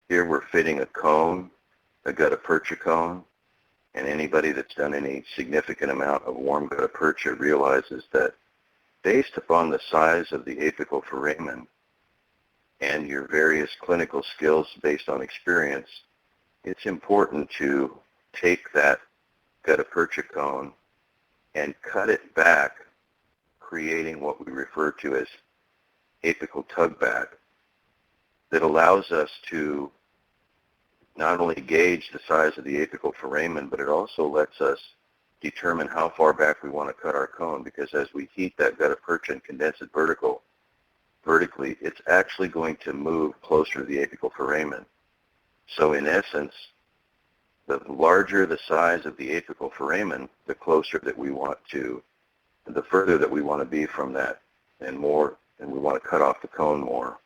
Here we're fitting a cone, a gutta-percha cone, and anybody that's done any significant amount of warm gutta-percha realizes that based upon the size of the apical foramen and your various clinical skills based on experience, it's important to take that gutta-percha cone and cut it back, creating what we refer to as apical tugback that allows us to not only gauge the size of the apical foramen, but it also lets us determine how far back we want to cut our cone, because as we heat that gutta-percha and condense it vertically, it's actually going to move closer to the apical foramen. So in essence, the larger the size of the apical foramen, the closer that we want to, the further that we want to be from that, and we want to cut off the cone more.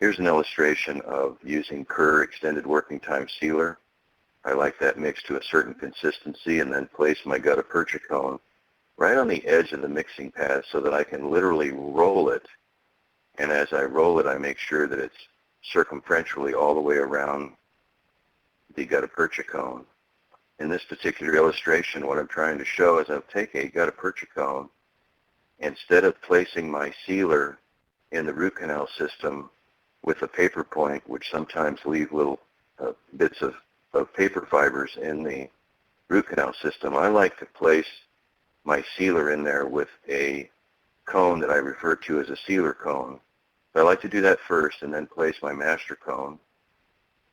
Here's an illustration of using Kerr extended working time sealer. I like that mixed to a certain consistency, and then place my gutta-percha cone right on the edge of the mixing pad so that I can literally roll it. And as I roll it, I make sure that it's circumferentially all the way around the gutta-percha cone. In this particular illustration, what I'm trying to show is I'll take a gutta-percha cone. Instead of placing my sealer in the root canal system with a paper point, which sometimes leave little bits of paper fibers in the root canal system, I like to place my sealer in there with a cone that I refer to as a sealer cone. I like to do that first and then place my master cone.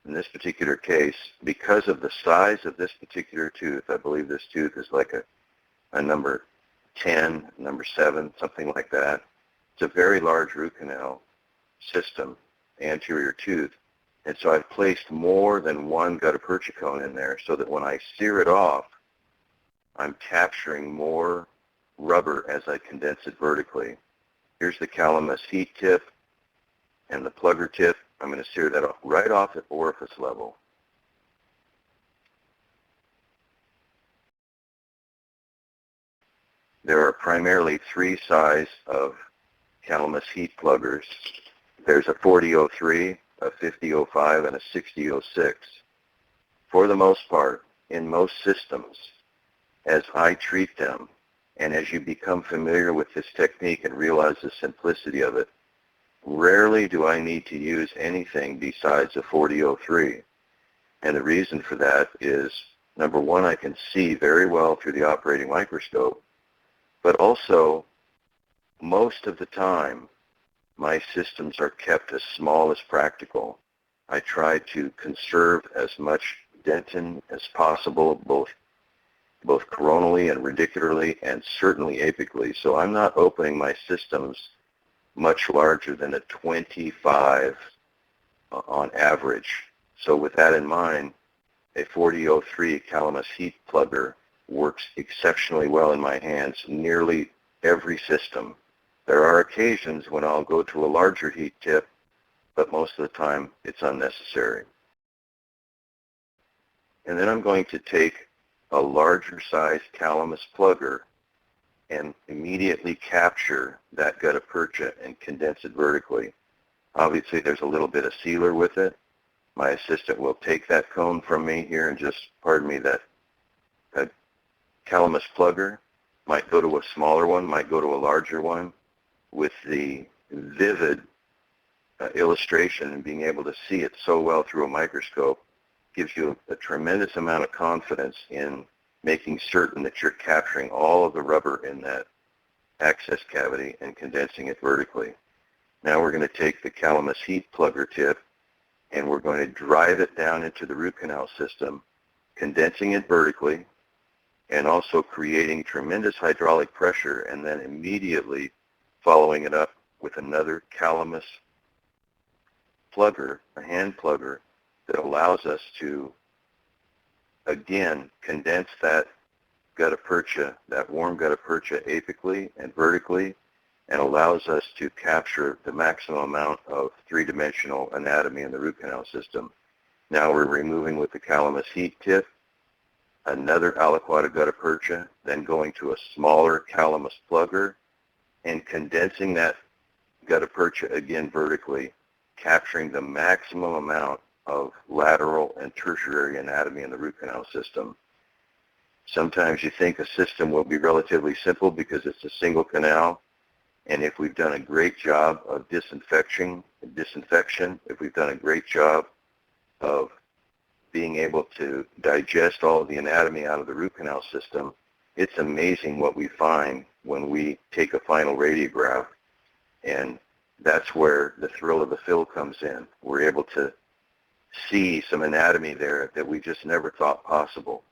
In this particular case, because of the size of this particular tooth, I believe this tooth is like a number 10, number 7, something like that. It's a very large root canal system, anterior tooth. And so I've placed more than one gutta-percha cone in there so that when I sear it off, I'm capturing more rubber as I condense it vertically. Here's the Calamus heat tip and the plugger tip. I'm going to sear that off right off at orifice level. There are primarily 3 sizes of Calamus heat pluggers. There's a 4003, a 5005, and a 6006. For the most part, in most systems, as I treat them, and as you become familiar with this technique and realize the simplicity of it, rarely do I need to use anything besides a 4003. And the reason for that is, number one, I can see very well through the operating microscope, but also, most of the time, my systems are kept as small as practical. I try to conserve as much dentin as possible, both coronally and radicularly, and certainly apically. So I'm not opening my systems much larger than a 25 on average. So with that in mind, a 4003 Calamus heat plugger works exceptionally well in my hands, nearly every system. There are occasions when I'll go to a larger heat tip, but most of the time it's unnecessary. And then I'm going to take a larger size Calamus plugger and immediately capture that gutta-percha and condense it vertically. Obviously there's a little bit of sealer with it. My assistant will take that cone from me here and just, pardon me, that Calamus plugger might go to a smaller one, might go to a larger one. With the vivid illustration and being able to see it so well through a microscope gives you a tremendous amount of confidence in making certain that you're capturing all of the rubber in that access cavity and condensing it vertically. Now we're going to take the Calamus heat plugger tip and we're going to drive it down into the root canal system, condensing it vertically and also creating tremendous hydraulic pressure, and then immediately following it up with another Calamus plugger, a hand plugger, that allows us to, again, condense that gutta-percha, that warm gutta-percha apically and vertically, and allows us to capture the maximum amount of three-dimensional anatomy in the root canal system. Now we're removing with the Calamus heat tip another aliquota gutta-percha, then going to a smaller Calamus plugger, and condensing that gutta-percha again vertically, capturing the maximum amount of lateral and tertiary anatomy in the root canal system. Sometimes you think a system will be relatively simple because it's a single canal, and if we've done a great job of disinfection, if we've done a great job of being able to digest all of the anatomy out of the root canal system, it's amazing what we find when we take a final radiograph, and that's where the thrill of the fill comes in. We're able to see some anatomy there that we just never thought possible.